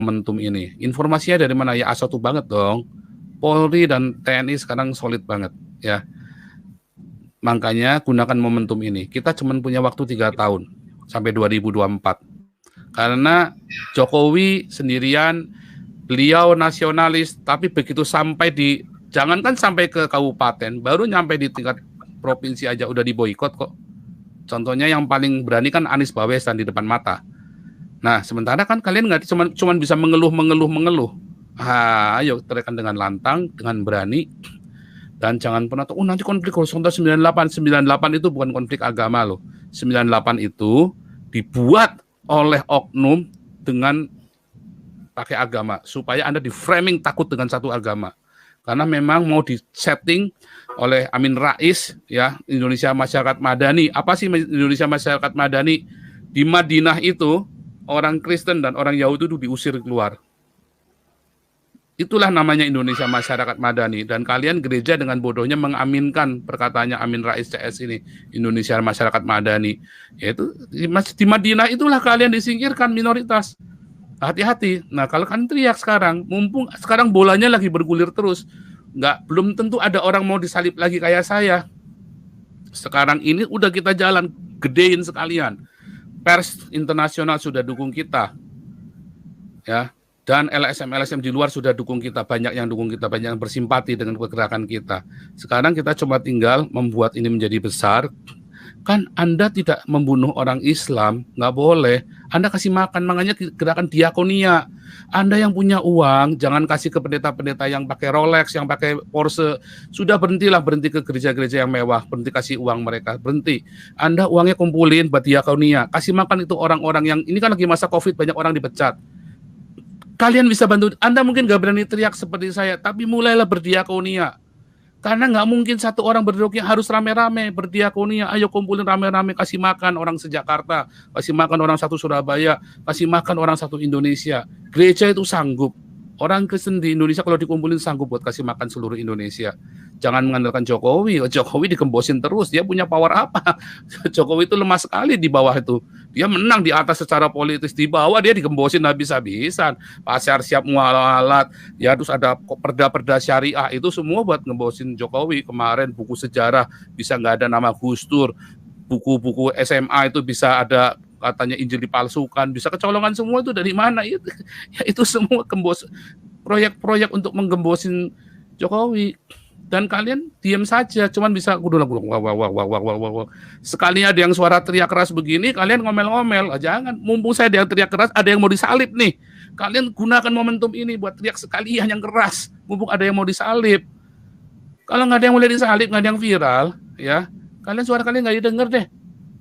momentum ini. Informasinya dari mana? Ya A1 banget dong. Polri dan TNI sekarang solid banget ya. Makanya gunakan momentum ini. Kita cuma punya waktu 3 tahun sampai 2024. Karena Jokowi sendirian, beliau nasionalis, tapi begitu sampai di, jangankan sampai ke kabupaten, baru nyampe di tingkat provinsi aja udah diboikot kok. Contohnya yang paling berani kan Anies Baswedan di depan mata. Nah, sementara kan kalian nggak cuman bisa mengeluh. Ayo teriakan dengan lantang, dengan berani, dan jangan pernah tuh, nanti konflik 98 itu bukan konflik agama loh. 98 itu dibuat oleh oknum dengan pakai agama supaya Anda di framing takut dengan satu agama. Karena memang mau disetting oleh Amin Rais ya, Indonesia Masyarakat Madani. Apa sih Indonesia Masyarakat Madani? Di Madinah itu orang Kristen dan orang Yahudi itu diusir keluar. Itulah namanya Indonesia Masyarakat Madani. Dan kalian gereja dengan bodohnya mengaminkan perkataannya Amin Rais CS ini, Indonesia Masyarakat Madani. Yaitu di Madinah itulah kalian disingkirkan minoritas. Hati-hati. Nah, kalau kalian teriak sekarang, mumpung sekarang bolanya lagi bergulir terus, belum tentu ada orang mau disalib lagi kayak saya. Sekarang ini udah kita jalan, gedein sekalian. Pers internasional sudah dukung kita. Ya. Dan LSM di luar sudah dukung kita, banyak yang dukung kita, banyak yang bersimpati dengan pergerakan kita. Sekarang kita cuma tinggal membuat ini menjadi besar. Kan Anda tidak membunuh orang Islam, nggak boleh. Anda kasih makan, makanya gerakan diakonia. Anda yang punya uang, jangan kasih ke pendeta-pendeta yang pakai Rolex, yang pakai Porsche. Sudah berhenti ke gereja-gereja yang mewah, berhenti kasih uang mereka, berhenti. Anda uangnya kumpulin buat diakonia, kasih makan itu orang-orang yang, ini kan lagi masa COVID, banyak orang dipecat. Kalian bisa bantu, Anda mungkin gak berani teriak seperti saya, tapi mulailah berdiakonia. Karena nggak mungkin satu orang berdiakonia, harus rame-rame berdiakonia. Ayo kumpulin rame-rame, kasih makan orang seJakarta, kasih makan orang satu Surabaya, kasih makan orang satu Indonesia. Gereja itu sanggup. Orang Kristen di Indonesia kalau dikumpulin sanggup buat kasih makan seluruh Indonesia. Jangan mengandalkan Jokowi. Jokowi dikembosin terus. Dia punya power apa? Jokowi itu lemah sekali di bawah itu. Dia menang di atas secara politis. Di bawah dia dikembosin habis-habisan. Pasar siap mualat. Ya, terus ada perda-perda syariah. Itu semua buat ngembosin Jokowi. Kemarin buku sejarah bisa nggak ada nama Gus Dur. Buku-buku SMA itu bisa ada katanya Injil dipalsukan, bisa kecolongan semua. Itu dari mana? Itu semua proyek-proyek untuk menggembosin Jokowi. Dan kalian diam saja, cuman bisa wah. Sekali ada yang suara teriak keras begini, kalian ngomel-ngomel. Jangan, mumpung saya ada yang teriak keras, ada yang mau disalib nih. Kalian gunakan momentum ini buat teriak sekalian yang keras, mumpung ada yang mau disalib. Kalau nggak ada yang boleh disalib, nggak ada yang viral, ya kalian suara kalian nggak didengar deh.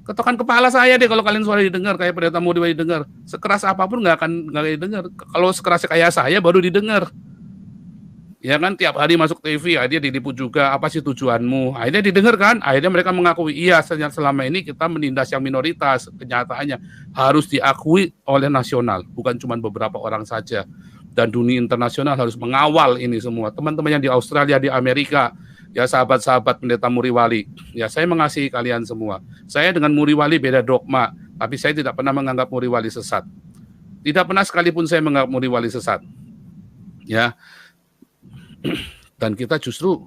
Ketokan kepala saya deh kalau kalian suara didengar, kayak pendeta mau didengar. Sekeras apapun nggak didengar. Kalau sekeras kayak saya baru didengar. Ya kan, tiap hari masuk TV, akhirnya diliput juga, apa sih tujuanmu? Akhirnya didengar kan, akhirnya mereka mengakui, iya selama ini kita menindas yang minoritas. Kenyataannya harus diakui oleh nasional, bukan cuma beberapa orang saja. Dan dunia internasional harus mengawal ini semua. Teman-teman yang di Australia, di Amerika, ya sahabat-sahabat pendeta Muriwali, ya saya mengasihi kalian semua. Saya dengan Muriwali beda dogma, tapi saya tidak pernah menganggap Muriwali sesat. Tidak pernah sekalipun saya menganggap Muriwali sesat. Ya. Dan kita justru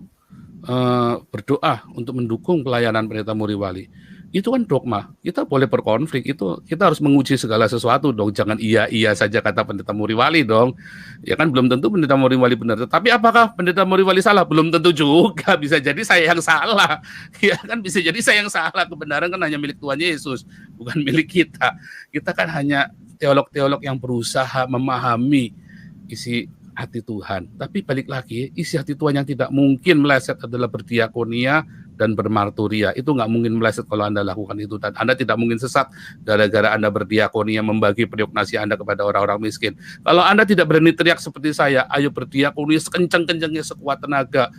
berdoa untuk mendukung pelayanan pendeta Muriwali. Itu kan dogma. Kita boleh berkonflik, itu kita harus menguji segala sesuatu dong. Jangan iya saja kata pendeta Muriwali dong. Ya kan, belum tentu pendeta Muriwali benar. Tapi apakah pendeta Muriwali salah? Belum tentu juga. Bisa jadi saya yang salah. Ya kan, bisa jadi saya yang salah. Kebenaran kan hanya milik Tuhan Yesus, bukan milik kita. Kita kan hanya teolog-teolog yang berusaha memahami isi hati Tuhan. Tapi balik lagi, isi hati Tuhan yang tidak mungkin meleset adalah berdiakonia dan bermarturia. Itu nggak mungkin meleset kalau Anda lakukan itu. Dan Anda tidak mungkin sesat gara-gara Anda berdiakonia membagi periuk nasi Anda kepada orang-orang miskin. Kalau Anda tidak berani teriak seperti saya, ayo berdiakonia sekencang-kencangnya, sekuat tenaga.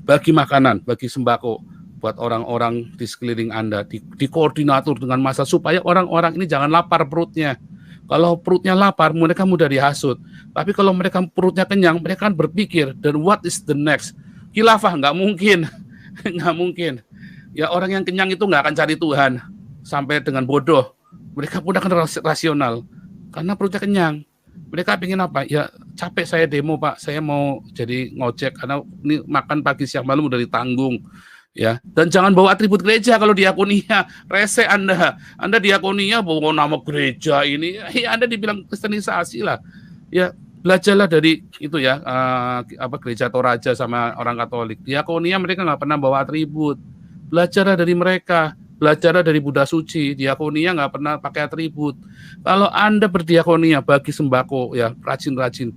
Bagi makanan, bagi sembako buat orang-orang di sekeliling Anda. Dikoordinatur dengan massa supaya orang-orang ini jangan lapar perutnya. Kalau perutnya lapar, mereka mudah dihasut. Tapi kalau mereka perutnya kenyang, mereka kan berpikir, dan what is the next? Khilafah, nggak mungkin. Nggak mungkin. Ya, orang yang kenyang itu nggak akan cari Tuhan sampai dengan bodoh. Mereka pun akan rasional. Karena perutnya kenyang. Mereka ingin apa? Ya capek saya demo Pak, saya mau jadi ngojek karena ini makan pagi siang malam udah ditanggung. Ya, dan jangan bawa atribut gereja kalau diakonia, rese Anda diakonia bawa nama gereja ini, ya Anda dibilang kristenisasi lah. Ya, belajarlah dari itu ya, gereja Toraja sama orang Katolik. Diakonia mereka nggak pernah bawa atribut. Belajarlah dari mereka, belajarlah dari Buddha Suci. Diakonia nggak pernah pakai atribut. Kalau Anda berdiakonia bagi sembako, ya rajin-rajin,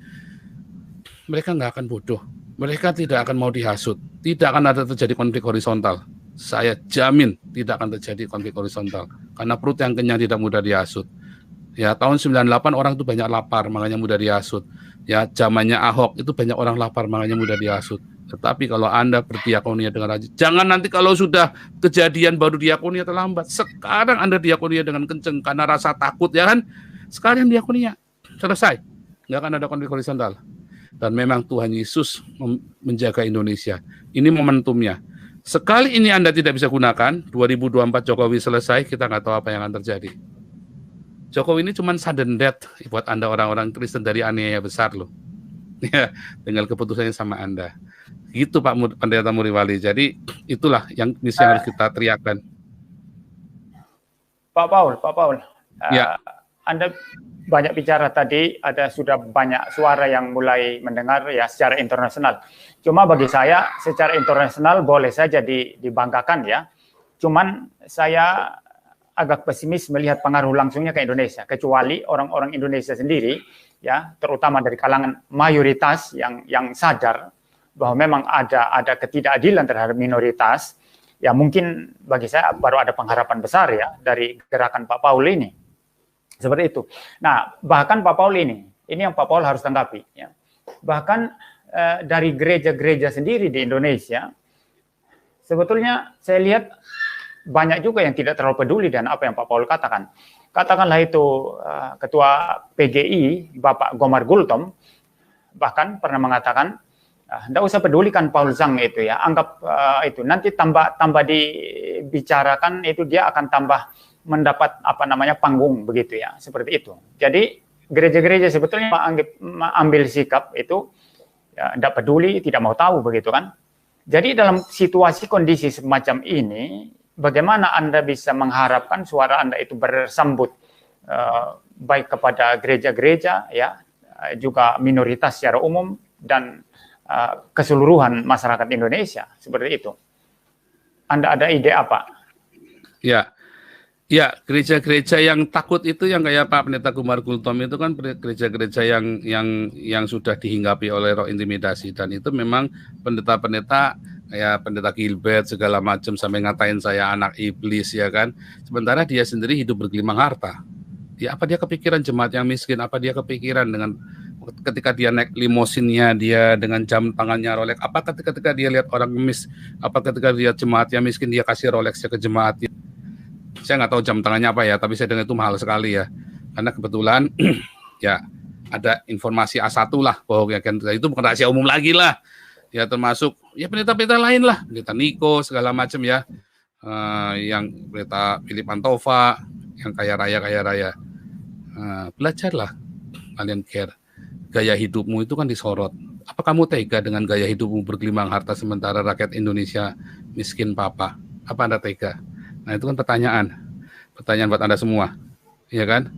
mereka nggak akan bodoh. Mereka tidak akan mau dihasut. Tidak akan ada terjadi konflik horizontal. Saya jamin tidak akan terjadi konflik horizontal. Karena perut yang kenyang tidak mudah dihasut. Ya, tahun 98 orang itu banyak lapar, makanya mudah dihasut. Ya, zamannya Ahok itu banyak orang lapar, makanya mudah dihasut. Tetapi kalau Anda berdiakonia dengan rajin, jangan nanti kalau sudah kejadian baru diakonia terlambat. Sekarang Anda diakonia dengan kenceng karena rasa takut, ya kan? Sekalian diakonia, selesai. Nggak akan ada konflik horizontal. Dan memang Tuhan Yesus menjaga Indonesia. Ini momentumnya. Sekali ini Anda tidak bisa gunakan, 2024 Jokowi selesai, kita nggak tahu apa yang akan terjadi. Jokowi ini cuma sudden death buat Anda orang-orang Kristen dari aniaya besar loh. Ya, tinggal keputusannya sama Anda. Gitu Pak Pendeta Muriwali. Jadi itulah yang misi harus kita teriakkan. Pak Paul. Ya. Anda banyak bicara tadi, sudah banyak suara yang mulai mendengar ya secara internasional. Cuma bagi saya secara internasional boleh saja dibanggakan ya. Cuman saya agak pesimis melihat pengaruh langsungnya ke Indonesia, kecuali orang-orang Indonesia sendiri ya, terutama dari kalangan mayoritas yang sadar bahwa memang ada ketidakadilan terhadap minoritas. Ya mungkin bagi saya baru ada pengharapan besar ya dari gerakan Pak Paul ini. Seperti itu. Nah, bahkan Pak Paul ini yang Pak Paul harus tanggapi. Ya. Bahkan dari gereja-gereja sendiri di Indonesia, sebetulnya saya lihat banyak juga yang tidak terlalu peduli dengan apa yang Pak Paul katakan. Katakanlah itu Ketua PGI, Bapak Gomar Gultom, bahkan pernah mengatakan, tidak usah pedulikan Paul Zhang itu ya, anggap itu nanti tambah dibicarakan itu dia akan tambah mendapat panggung begitu ya, seperti itu. Jadi gereja-gereja sebetulnya ambil sikap itu ya, tidak peduli, tidak mau tahu begitu kan. Jadi dalam situasi kondisi semacam ini, bagaimana Anda bisa mengharapkan suara Anda itu bersambut baik kepada gereja-gereja ya, juga minoritas secara umum dan keseluruhan masyarakat Indonesia seperti itu. Anda ada ide apa? Ya, gereja-gereja yang takut itu yang kayak Pak Pendeta Gomar Gultom itu kan gereja-gereja yang sudah dihinggapi oleh roh intimidasi, dan itu memang pendeta-pendeta kayak Pendeta Gilbert segala macam sampai ngatain saya anak iblis ya kan. Sementara dia sendiri hidup bergelimang harta. Ya, apa dia kepikiran jemaat yang miskin? Apa dia kepikiran dengan ketika dia naik limosinnya dia dengan jam tangannya Rolex? Apa ketika dia lihat orang ngemis? Apa ketika dia jemaat yang miskin dia kasih Rolexnya ke jemaatnya? Saya nggak tahu jam tangannya apa ya, tapi saya dengar itu mahal sekali ya. Karena kebetulan ya ada informasi A1 lah bahwa itu bukan rahasia umum lagi lah. Ya termasuk ya pendeta-pendeta lain lah, pendeta Niko segala macam ya. Yang pendeta Philip Antova yang kaya raya. Belajarlah kalian care. Gaya hidupmu itu kan disorot. Apa kamu tega dengan gaya hidupmu bergelimang harta sementara rakyat Indonesia miskin papa? Apa Anda tega? Nah, itu kan pertanyaan buat Anda semua, ya kan?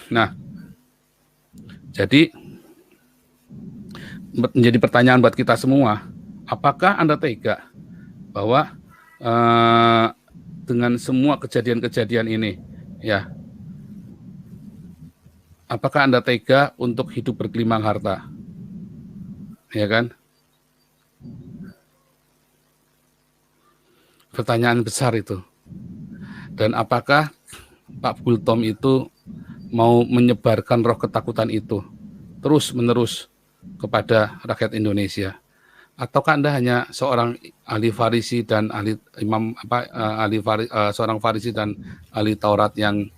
Nah, jadi menjadi pertanyaan buat kita semua, apakah Anda tega bahwa dengan semua kejadian-kejadian ini, ya, apakah Anda tega untuk hidup bergelimang harta, ya kan? Pertanyaan besar itu. Dan apakah Pak Gultom itu mau menyebarkan roh ketakutan itu terus-menerus kepada rakyat Indonesia? Ataukah Anda hanya seorang ahli Farisi dan seorang Farisi dan ahli Taurat yang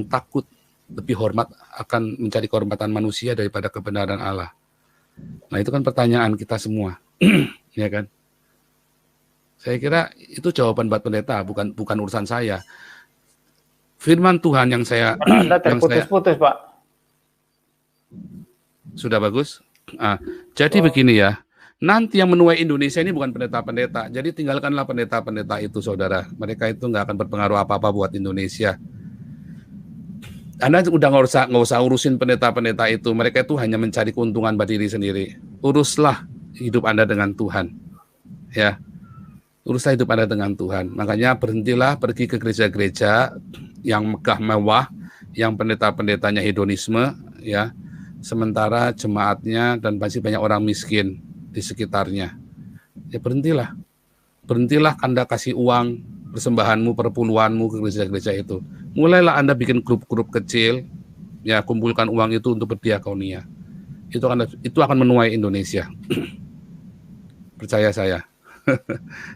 takut lebih hormat akan mencari kehormatan manusia daripada kebenaran Allah? Nah, itu kan pertanyaan kita semua. Ya kan? Saya kira itu jawaban buat pendeta, bukan urusan saya. Firman Tuhan yang saya... Anda terputus-putus, Pak. Sudah bagus. Jadi begini ya. Nanti yang menuai Indonesia ini bukan pendeta-pendeta. Jadi tinggalkanlah pendeta-pendeta itu, saudara. Mereka itu nggak akan berpengaruh apa-apa buat Indonesia. Anda udah nggak usah urusin pendeta-pendeta itu. Mereka itu hanya mencari keuntungan buat diri sendiri. Uruslah hidup Anda dengan Tuhan. Ya, uruslah hidup Anda dengan Tuhan. Makanya berhentilah pergi ke gereja-gereja yang megah mewah, yang pendeta-pendetanya hedonisme, ya. Sementara jemaatnya dan masih banyak orang miskin di sekitarnya. Ya berhentilah. Berhentilah Anda kasih uang persembahanmu, perpuluhanmu ke gereja-gereja itu. Mulailah Anda bikin grup-grup kecil, ya kumpulkan uang itu untuk berdiakonia. Itu akan menuai Indonesia. Percaya saya.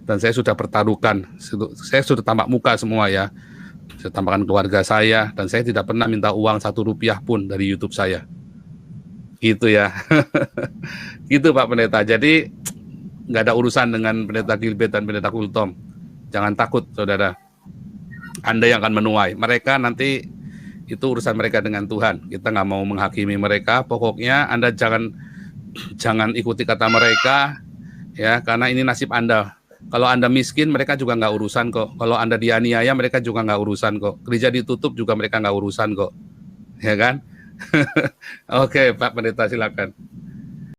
Dan saya sudah pertaruhkan, saya sudah tampak muka semua ya. Saya tampakkan keluarga saya, dan saya tidak pernah minta uang 1 rupiah pun dari YouTube saya. Gitu ya. Gitu Pak Pendeta. Jadi nggak ada urusan dengan Pendeta Gilbert dan Pendeta Kultom. Jangan takut, saudara. Anda yang akan menuai. Mereka nanti itu urusan mereka dengan Tuhan. Kita nggak mau menghakimi mereka. Pokoknya Anda jangan ikuti kata mereka, ya, karena ini nasib Anda. Kalau Anda miskin, mereka juga nggak urusan kok. Kalau Anda dianiaya, mereka juga nggak urusan kok. Gereja ditutup juga mereka nggak urusan kok. Ya kan? Oke, Pak Pendeta, silakan.